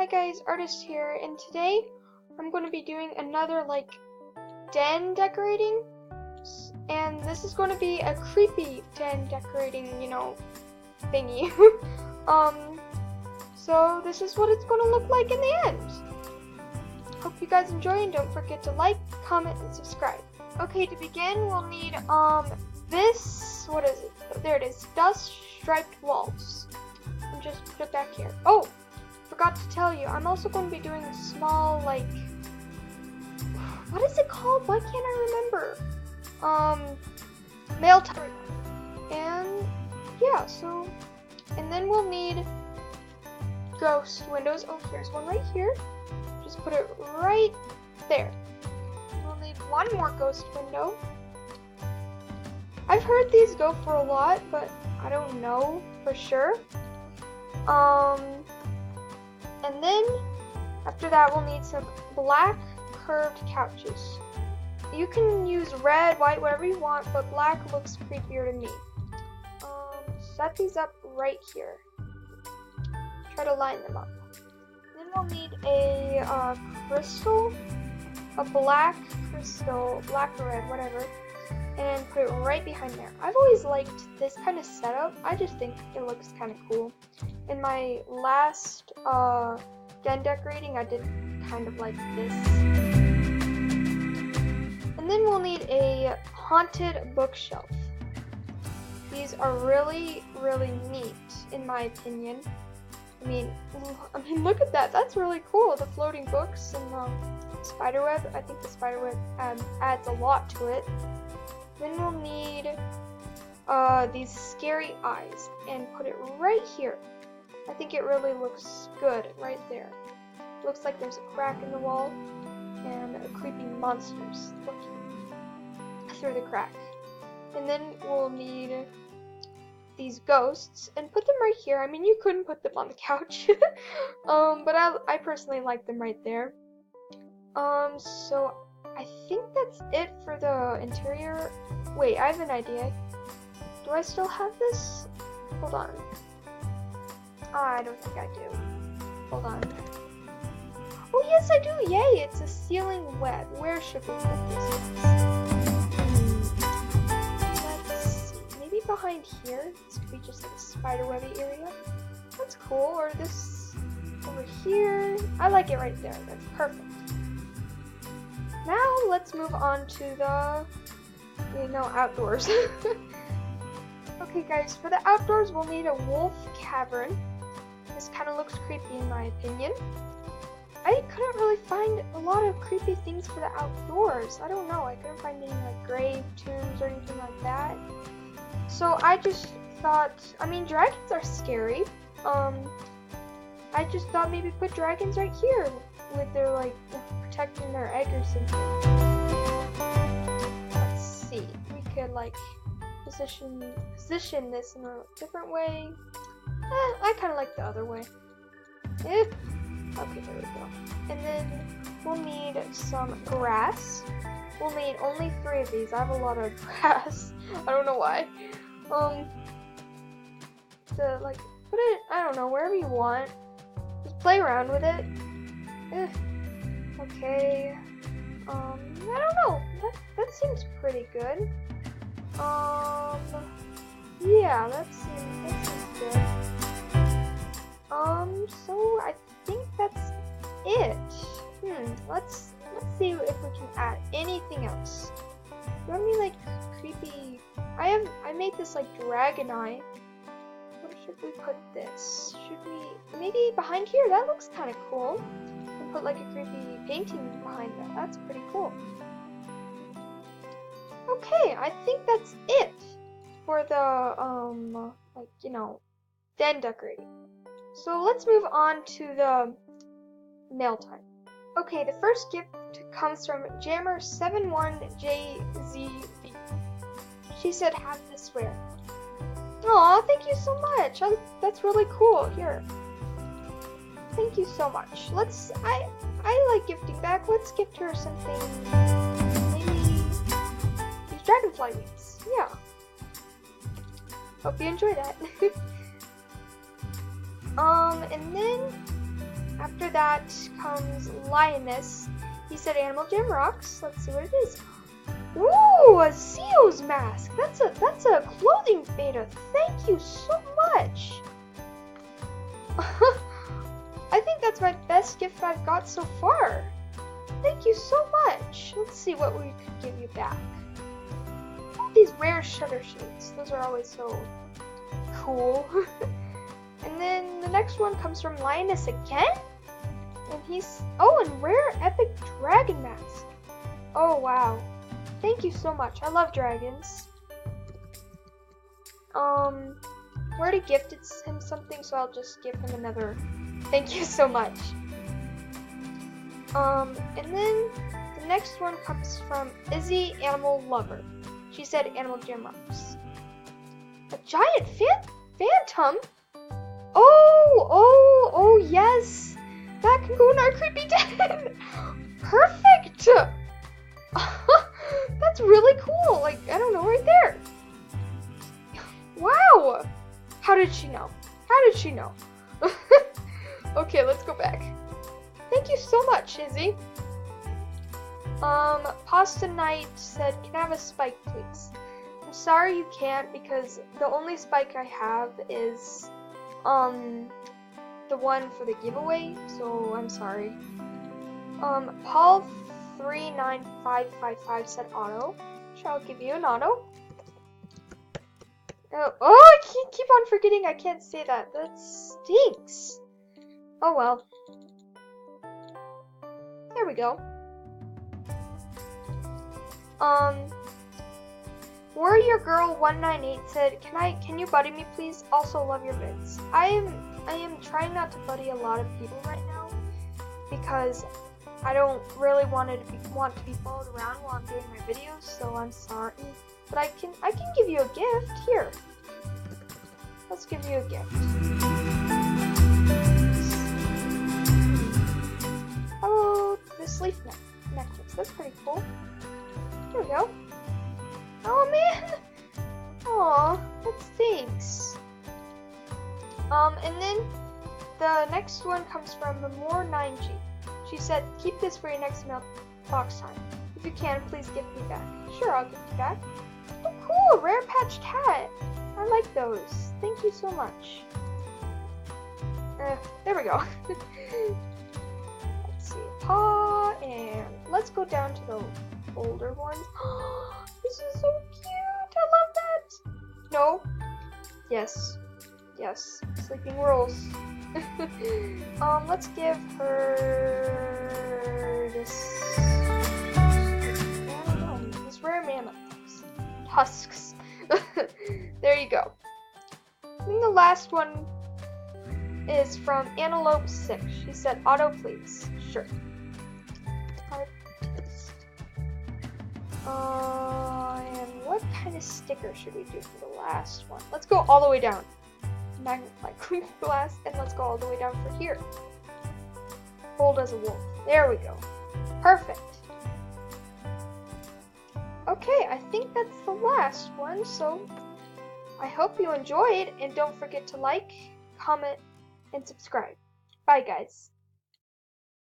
guys, Artist here, and today I'm going to be doing another den decorating, and this is going to be a creepy den decorating, thingy. So this is what it's going to look like in the end. Hope you guys enjoy, and don't forget to like, comment, and subscribe. Okay, to begin, we'll need this, what is it? There it is, dust striped walls. And just put it back here. Oh, forgot to tell you, I'm also going to be doing a small, what is it called? Why can't I remember? Mailtime. And yeah, so, and then we'll need ghost windows. Oh, here's one right here. Just put it right there. We'll need one more ghost window. I've heard these go for a lot, but I don't know for sure. And then after that, we'll need some black curved couches. You can use red, white, whatever you want, but black looks creepier to me. Set these up right here. Try to line them up. Then we'll need a crystal, a black crystal, black or red, whatever, and put it right behind there. I've always liked this kind of setup. I just think it looks kind of cool. In my last den decorating, I did kind of like this. And then we'll need a haunted bookshelf. These are really, really neat, in my opinion. I mean, look at that. That's really cool. The floating books and the spiderweb. I think the spiderweb adds a lot to it. Then we'll need these scary eyes and put it right here. I think it really looks good right there. Looks like there's a crack in the wall and a creepy monster's looking through the crack. And then we'll need these ghosts and put them right here. I mean, you couldn't put them on the couch, but I personally like them right there. So I think that's it for the interior. Wait, I have an idea. Do I still have this? Hold on. I don't think I do. Hold on. Oh yes, I do! Yay! It's a ceiling web. Where should we put this? Let's see. Maybe behind here. This could be just like a spiderwebby area. That's cool. Or this over here. I like it right there. That's perfect. Now let's move on to the, outdoors. Okay guys, for the outdoors we'll need a wolf cavern. This kind of looks creepy in my opinion. I couldn't really find a lot of creepy things for the outdoors. I don't know, I couldn't find any grave tombs or anything like that. So I just thought, dragons are scary. I just thought maybe put dragons right here with their protecting their egg or something. Let's see. We could position this in a different way. I kind of like the other way. Okay, there we go. And then we'll need some grass. We'll need only 3 of these. I have a lot of grass. I don't know why. To put it, I don't know, wherever you want. Just play around with it. Okay. I don't know. That seems pretty good. Yeah, that seems good. So I think that's it. Let's see if we can add anything else. Do you want me creepy? I made this dragon eye. Where should we put this? Should we maybe behind here? That looks kind of cool. Put a creepy painting behind that. That's pretty cool. Okay, I think that's it for the den decorating. So let's move on to the mail time. Okay, the first gift comes from Jammer71JZB. She said, "Have this wear." Aw, thank you so much. That's really cool. Here. Thank you so much. I like gifting back. Let's gift her something. Maybe these dragonfly wings. Yeah. Hope you enjoy that. And then After that comes Lioness. He said Animal Jam rocks. Let's see what it is. Ooh, a CEO's mask. That's a clothing beta. Thank you so much. I think that's my best gift I've got so far. Thank you so much. Let's see what we could give you back. These rare shutter shades. Those are always so cool. And then the next one comes from Lioness again? And he's... Oh, and rare epic dragon mask. Oh, wow. Thank you so much. I love dragons. We already gifted him something, so I'll just give him another thank you so much. And then the next one comes from Izzy Animal Lover. She said Animal Jam rocks. A giant phantom? Oh, yes! That can go in our creepy den! Perfect! That's really cool! Like, I don't know, right there. Wow! How did she know? How did she know? Okay, let's go back. Thank you so much, Izzy. Pasta Knight said, can I have a spike, please? I'm sorry you can't, because the only spike I have is, the one for the giveaway, so I'm sorry. Paul 39555 said auto. Sure, I'll give you an auto. Oh, I keep on forgetting I can't say that. That stinks. Oh well. There we go. Warrior Girl 198 said, can you buddy me please? Also love your vids. I am trying not to buddy a lot of people right now because I don't really want to be followed around while I'm doing my videos, so I'm sorry. But I can give you a gift. Here. Let's give you a gift. Oh, this leaf necklace. That's pretty cool. There we go. Oh man! Aw, that stinks. And then the next one comes from Memore9G. She said, keep this for your next mailbox time. If you can, please give me back. Sure, I'll give you back. Oh cool, rare patched hat. I like those. Thank you so much. There we go. Let's see, paw, and let's go down to the older ones. This is so cute. I love that. No. Yes. Yes. Sleeping Rolls. Let's give her this. I don't know. This rare mammoth tusks. There you go. And the last one is from Antelope 6. She said, auto please. Sure. And what kind of sticker should we do for the last one? Let's go all the way down. Magnifying glass, and let's go all the way down for here. Bold as a wolf. There we go. Perfect. Okay, I think that's the last one, so I hope you enjoyed, and don't forget to like, comment, and subscribe. Bye, guys.